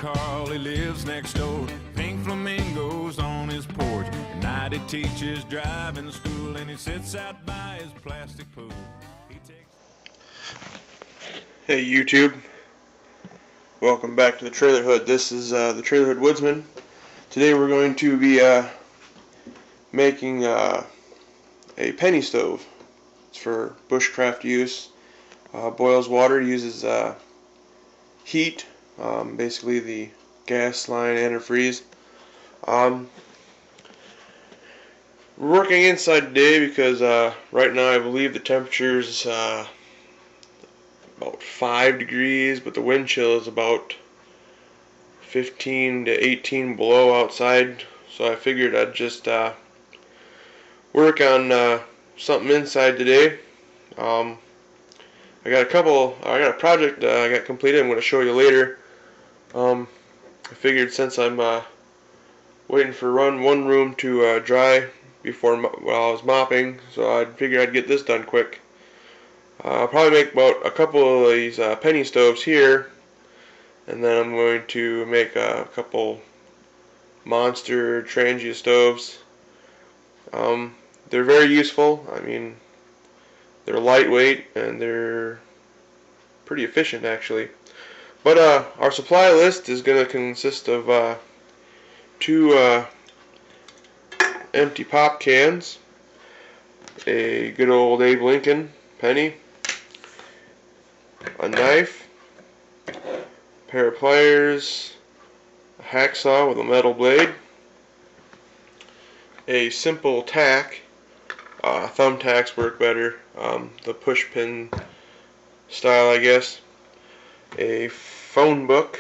Carl, he lives next door. Pink flamingos on his porch. At night he teaches driving school, and he sits out by his plastic pool. Hey YouTube, welcome back to the Trailer Hood. This is the Trailer Hood Woodsman. Today we're going to be making a penny stove. It's for bushcraft use. Boils water, uses heat, basically the gas line antifreeze. We're working inside today because right now I believe the temperature's about 5 degrees, but the wind chill is about 15 to 18 below outside. So I figured I'd just work on something inside today. I got a project I got completed. I'm going to show you later. I figured since I'm waiting for one room to dry while I was mopping, so I figured I'd get this done quick. I'll probably make about a couple of these penny stoves here, and then I'm going to make a couple monster transient stoves. They're very useful. I mean, they're lightweight and they're pretty efficient actually. But our supply list is going to consist of 2 empty pop cans, a good old Abe Lincoln penny, a knife, a pair of pliers, a hacksaw with a metal blade, a simple tack. Thumbtacks work better, the push pin style I guess, a phone book,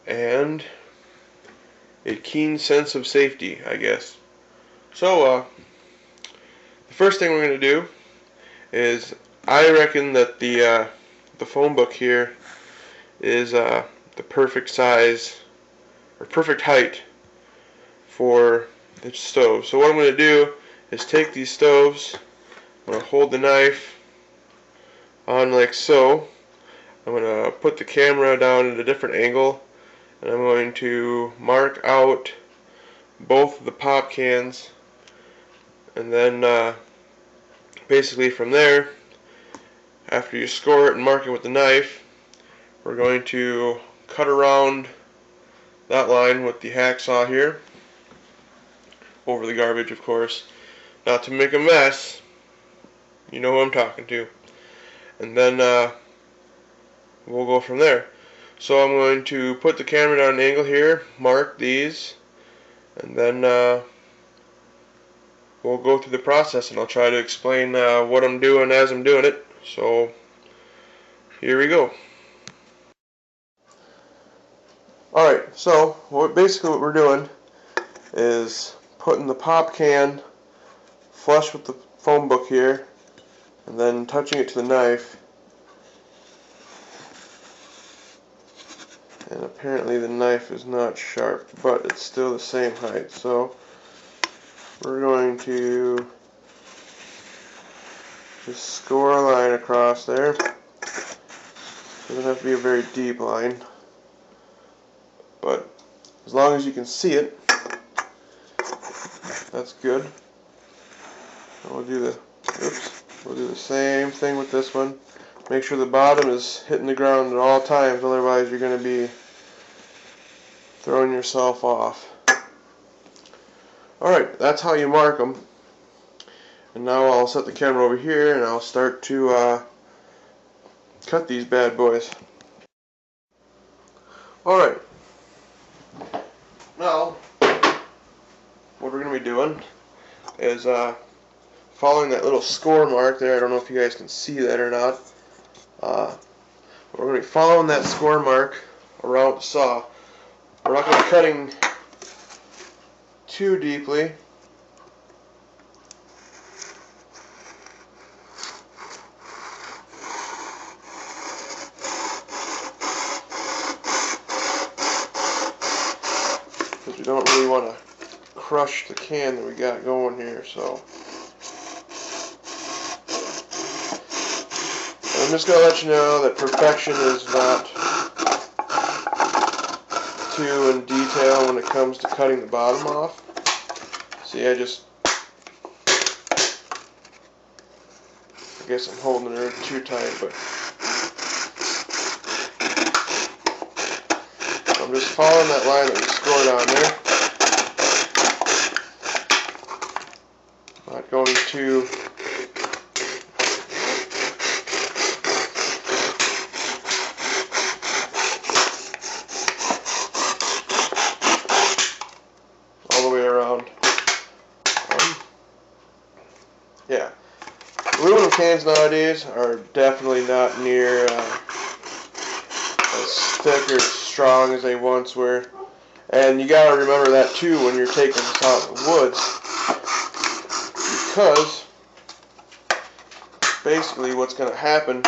and a keen sense of safety, I guess. So the first thing we're going to do is, I reckon that the phone book here is the perfect size or perfect height for the stove. So what I'm going to do is take these stoves, I'm going to hold the knife on like so. I'm going to put the camera down at a different angle, and I'm going to mark out both of the pop cans, and then basically from there, after you score it and mark it with the knife, we're going to cut around that line with the hacksaw here, over the garbage of course, not to make a mess. You know who I'm talking to. And then we'll go from there. So I'm going to put the camera down at an angle here, mark these, and then we'll go through the process, and I'll try to explain what I'm doing as I'm doing it. So here we go. Alright, so basically what we're doing is putting the pop can flush with the phone book here, and then touching it to the knife, and apparently the knife is not sharp, but it's still the same height. So we're going to just score a line across there. Doesn't have to be a very deep line, but as long as you can see it, that's good. And we'll do the same thing with this one. Make sure the bottom is hitting the ground at all times, otherwise you're going to be throwing yourself off. Alright, that's how you mark them. And now I'll set the camera over here and I'll start to cut these bad boys. Alright, now what we're going to be doing is following that little score mark there. I don't know if you guys can see that or not. We're going to be following that score mark around the saw. We're not going to be cutting too deeply. Because we don't really want to crush the can that we got going here, so I'm just going to let you know that perfection is not to in detail when it comes to cutting the bottom off. See, I guess I'm holding it too tight, but I'm just following that line that we scored on there. Not going to all the way around. Yeah. Aluminum cans nowadays are definitely not near as thick or strong as they once were. And you gotta remember that too when you're taking this out in the woods. Because basically what's gonna happen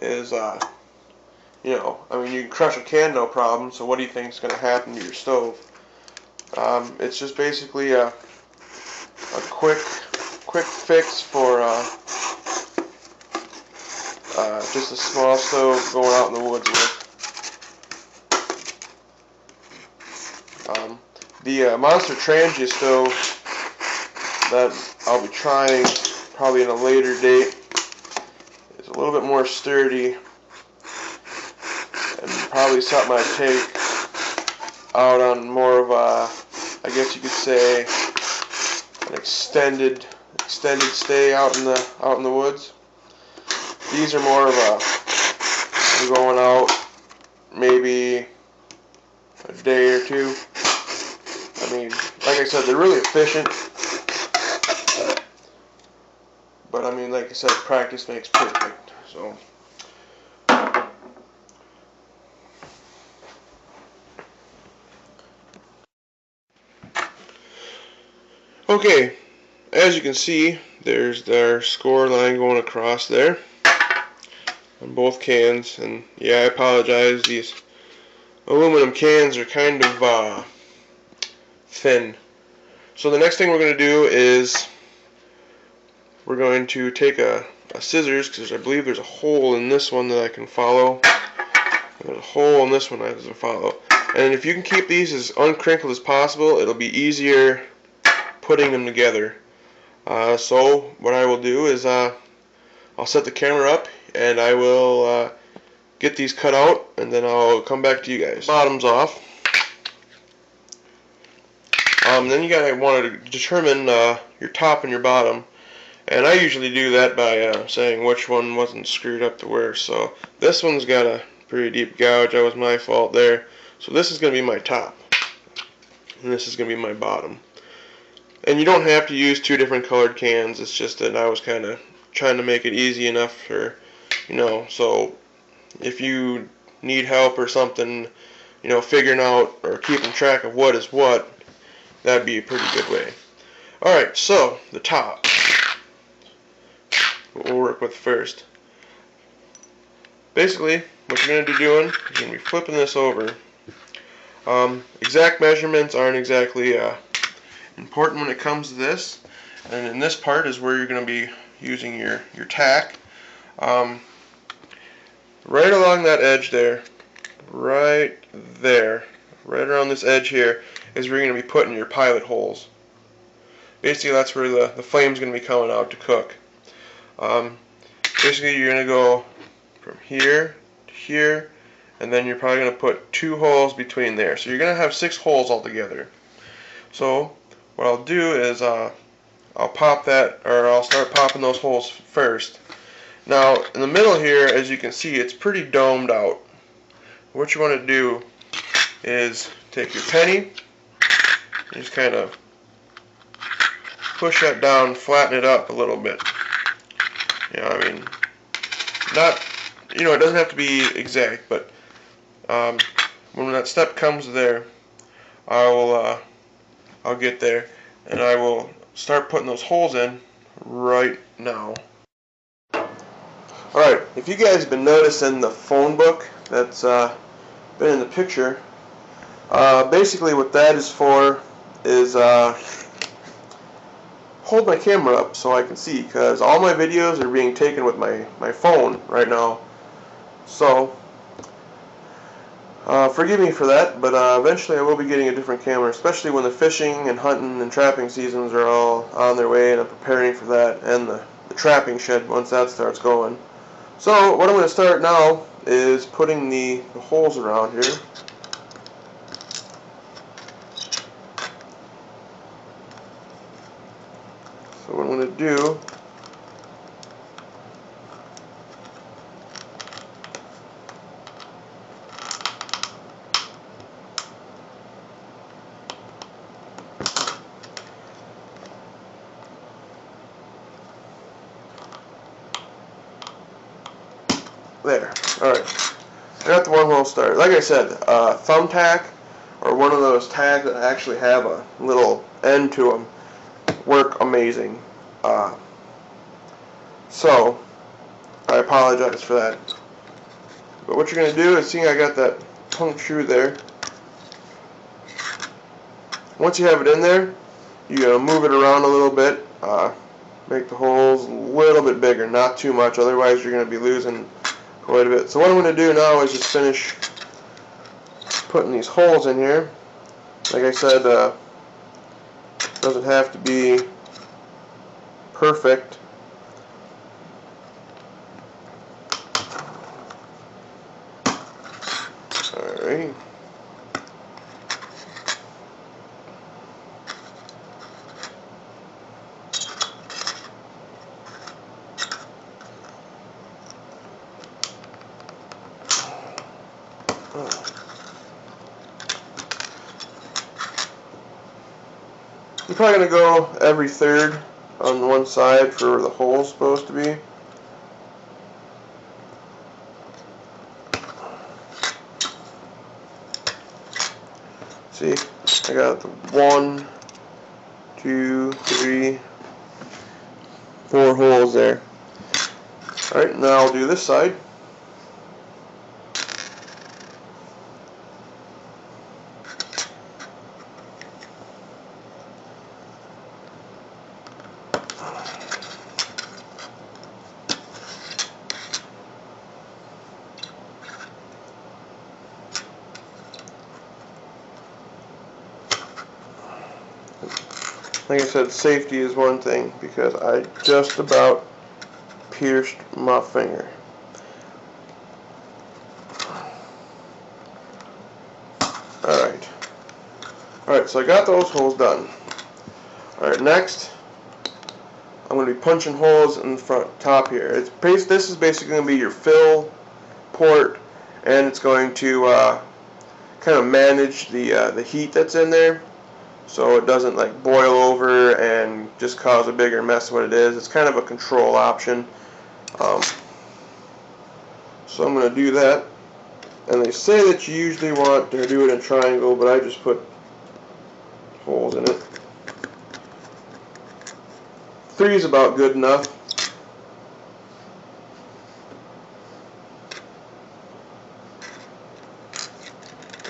is, you know, I mean, you can crush a can no problem, so what do you think is gonna happen to your stove? It's just basically a quick fix for just a small stove going out in the woods with. The Monster Transient stove that I'll be trying probably in a later date is a little bit more sturdy and probably something I'd take out on more of a, I guess you could say, an extended stay out in the woods. These are more of a, I'm going out maybe a day or two. I mean, like I said, they're really efficient. But I mean, like I said, practice makes perfect. So. Okay, as you can see, there's their score line going across there on both cans. And yeah, I apologize, these aluminum cans are kind of thin. So the next thing we're going to do is we're going to take a scissors, because I believe there's a hole in this one that I can follow. There's a hole in this one I can follow. And if you can keep these as uncrinkled as possible, it'll be easier putting them together. So what I will do is I'll set the camera up and I will get these cut out, and then I'll come back to you guys. Bottom's off. Then you gotta want to determine your top and your bottom, and I usually do that by saying which one wasn't screwed up the worst. So this one's got a pretty deep gouge. That was my fault there. So this is going to be my top, and this is going to be my bottom. And you don't have to use two different colored cans. It's just that I was kind of trying to make it easy enough for, you know, so if you need help or something, you know, figuring out or keeping track of what is what, that'd be a pretty good way. Alright, so the top we'll work with first. Basically, what you're going to be doing is you're going to be flipping this over. Exact measurements aren't exactly important when it comes to this, and in this part is where you're going to be using your tack. Right along that edge there, right around this edge here is where you're going to be putting your pilot holes. Basically that's where the flame's going to be coming out to cook. Basically you're going to go from here to here, and then you're probably going to put 2 holes between there. So you're going to have 6 holes altogether. So what I'll do is I'll pop that, or I'll start popping those holes first. Now in the middle here, as you can see, it's pretty domed out. What you want to do is take your penny and just kind of push that down, flatten it up a little bit. You know, I mean, not, you know, it doesn't have to be exact, but when that step comes there, I'll get there and I will start putting those holes in right now. Alright, if you guys have been noticing the phone book that's been in the picture, basically what that is for is hold my camera up so I can see, because all my videos are being taken with my phone right now. So Forgive me for that, but eventually I will be getting a different camera, especially when the fishing and hunting and trapping seasons are all on their way, and I'm preparing for that, and the trapping shed once that starts going. So what I'm going to start now is putting the holes around here. So what I'm going to do there. Alright. I got the one hole started. Like I said, thumbtack or one of those tags that actually have a little end to them work amazing. So, I apologize for that. But what you're going to do is, seeing I got that puncture there, once you have it in there, you're going to move it around a little bit, make the holes a little bit bigger, not too much, otherwise you're going to be losing quite a bit. So what I'm going to do now is just finish putting these holes in here. Like I said, doesn't have to be perfect. Alright. You're probably going to go every third on one side for where the hole's supposed to be. See, I got the 1, 2, 3, 4 holes there. Alright, now I'll do this side. Like I said, safety is one thing, because I just about pierced my finger. Alright, so I got those holes done. Alright, next I'm going to be punching holes in the front top here. This is basically going to be your fill port, and it's going to kind of manage the heat that's in there, so it doesn't like boil over and just cause a bigger mess than what it is. It's kind of a control option. So I'm going to do that. And they say that you usually want to do it in a triangle, but I just put holes in it. 3 is about good enough.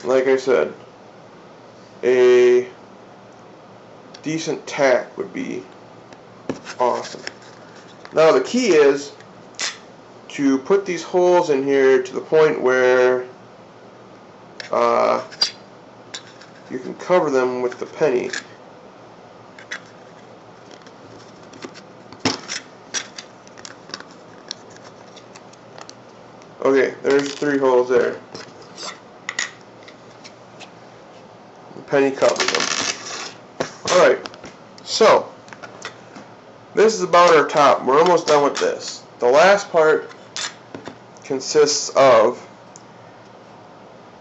Like I said, a decent tack would be awesome. Now the key is to put these holes in here to the point where you can cover them with the penny. Okay, there's 3 holes there. The penny covers them. Alright, so this is about our top. We're almost done with this. The last part consists of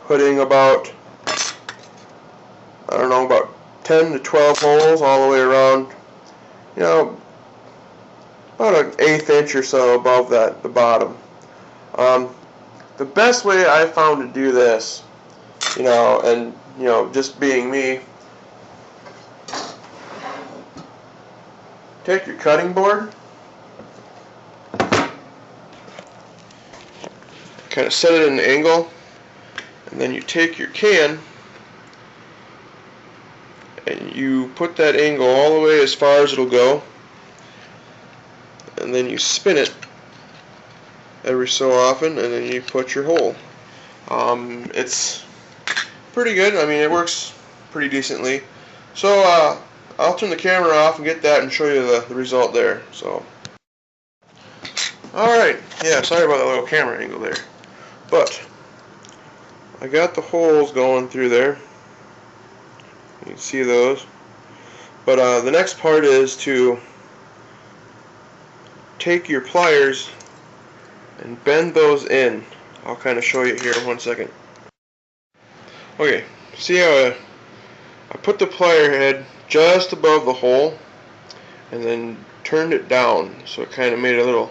putting about, I don't know, about 10 to 12 holes all the way around, you know, about an 1/8 inch or so above the bottom. The best way I found to do this, and just being me, take your cutting board, kind of set it at an angle, and then you take your can and you put that angle all the way as far as it'll go, and then you spin it every so often, and then you put your hole. It's pretty good. I mean, it works pretty decently. So I'll turn the camera off and get that and show you the result there. So, alright, yeah, sorry about that little camera angle there. But I got the holes going through there. You can see those. But the next part is to take your pliers and bend those in. I'll kind of show you here in 1 second. Okay, see how I put the plier head just above the hole and then turned it down, so it kind of made a little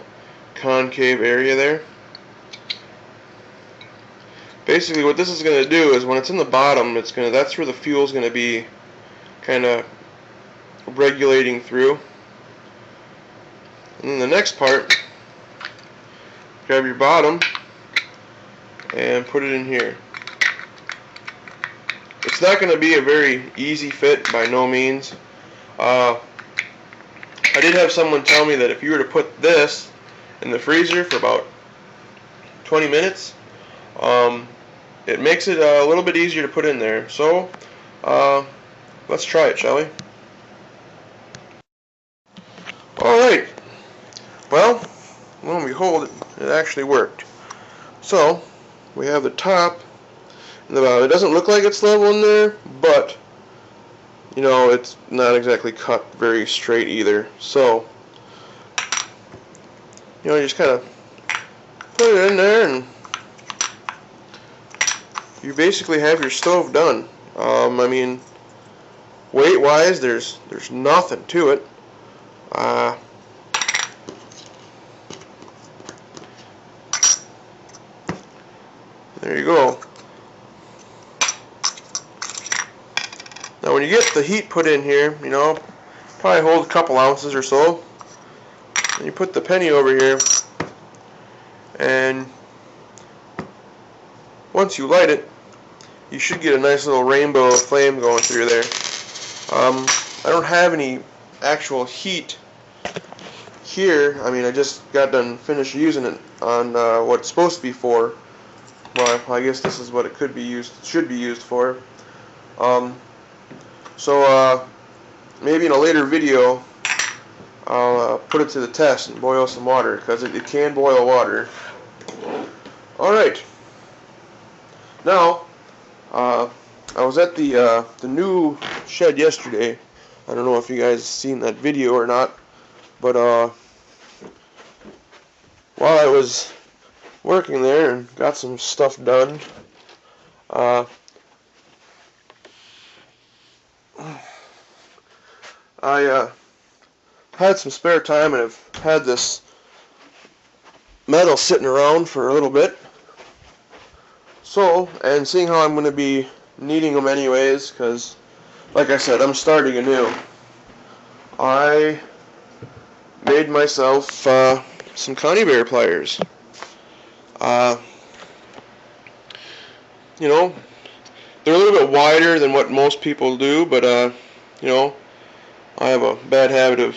concave area there. Basically what this is going to do is when it's in the bottom, that's where the fuel is going to be kind of regulating through. And then the next part, grab your bottom and put it in here. It's not going to be a very easy fit by no means. I did have someone tell me that if you were to put this in the freezer for about 20 minutes, it makes it a little bit easier to put in there. So let's try it, shall we? Alright, well, lo and behold, it actually worked. So we have the top and the bottom. It doesn't look like it's level in there, but you know, it's not exactly cut very straight either. So you know, you just kind of put it in there and you basically have your stove done. I mean, weight wise, there's nothing to it. There you go. Now when you get the heat put in here, you know, probably hold a couple ounces or so. And you put the penny over here, and once you light it, you should get a nice little rainbow of flame going through there. I don't have any actual heat here. I mean, I just got done finished using it on what it's supposed to be for. Well, I guess this is what it should be used for. So maybe in a later video I'll put it to the test and boil some water, because it can boil water. Alright, now I was at the new shed yesterday. I don't know if you guys seen that video or not, but while I was working there and got some stuff done, I had some spare time and have had this metal sitting around for a little bit. So, and seeing how I'm going to be needing them anyways, because like I said, I'm starting anew, I made myself some Connie Bear pliers. You know, they're a little bit wider than what most people do, but you know, I have a bad habit of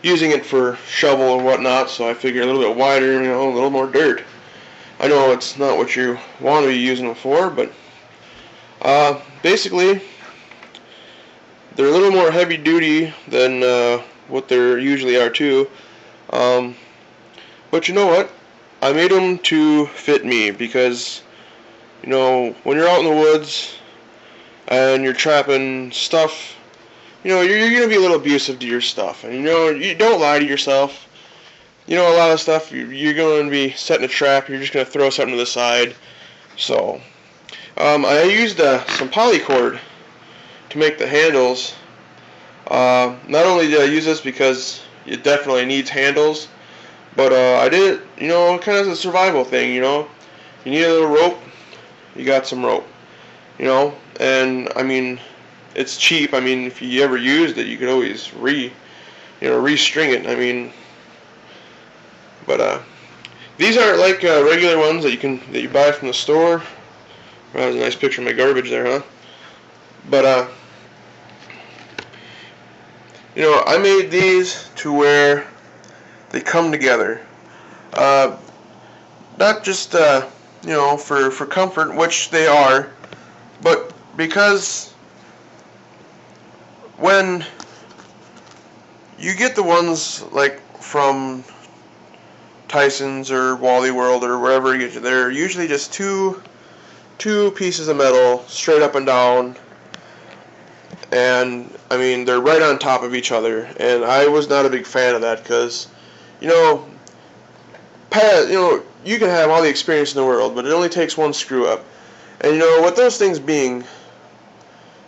using it for shovel and whatnot, so I figure a little bit wider, you know, a little more dirt. I know it's not what you want to be using them for, but basically they're a little more heavy duty than what they usually are too. But you know what? I made them to fit me, because you know, when you're out in the woods and you're trapping stuff, you know, you're going to be a little abusive to your stuff. And, you know, you don't lie to yourself. You know, a lot of stuff, you're going to be setting a trap. You're just going to throw something to the side. So, I used some polycord to make the handles. Not only did I use this because it definitely needs handles, but I did it, you know, kind of as a survival thing, you know. You need a little rope, you got some rope, you know. And, I mean, it's cheap. I mean, if you ever used it, you could always restring it. I mean, but these aren't like regular ones that you buy from the store. Well, that was a nice picture of my garbage there, huh? But you know, I made these to where they come together. Not just for comfort, which they are, but because when you get the ones like from Tyson's or Wally World or wherever you get, they're usually just two pieces of metal straight up and down, and I mean they're right on top of each other, and I was not a big fan of that because you know you can have all the experience in the world, but it only takes one screw up. And with those things being,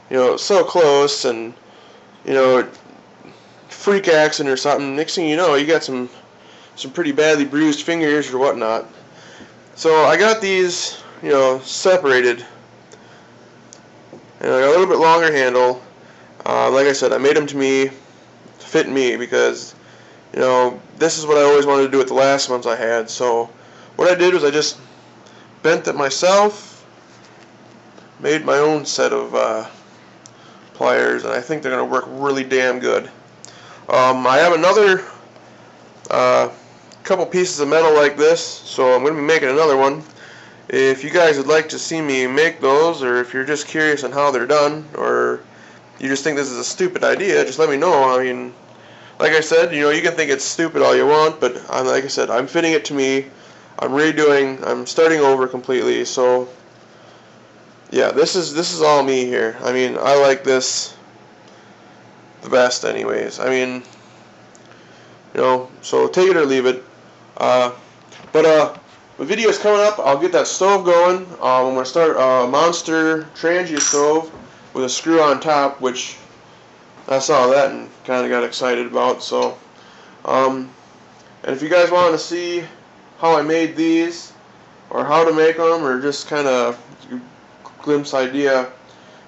so close, and freak accident or something, next thing you know, you got some pretty badly bruised fingers or whatnot. So I got these, separated, and I got a little bit longer handle. Like I said, I made them to fit me because this is what I always wanted to do with the last ones I had. So what I did was I just bent it myself, made my own set of pliers, and I think they're going to work really damn good. I have another couple pieces of metal like this, so I'm going to be making another one. If you guys would like to see me make those, or if you're just curious on how they're done, or you just think this is a stupid idea, just let me know. I mean, like I said, you can think it's stupid all you want, but like I said, I'm fitting it to me. I'm redoing. I'm starting over completely. So yeah, this is all me here. I mean, I like this the best, anyways. I mean, so take it or leave it. But the video's coming up. I'll get that stove going. I'm gonna start a monster Trangia stove with a screw on top, which I saw that and kind of got excited about. So, and if you guys want to see how I made these, or how to make them, or just kind of glimpse idea,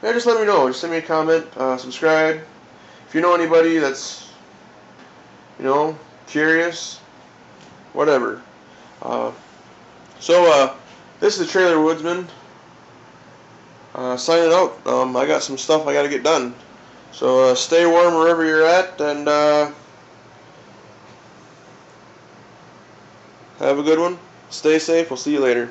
yeah, just let me know. Just send me a comment, subscribe. If you know anybody that's, curious, whatever. So this is the Trailer Woodsman signing out. I got some stuff I got to get done. So stay warm wherever you're at, and have a good one. Stay safe. We'll see you later.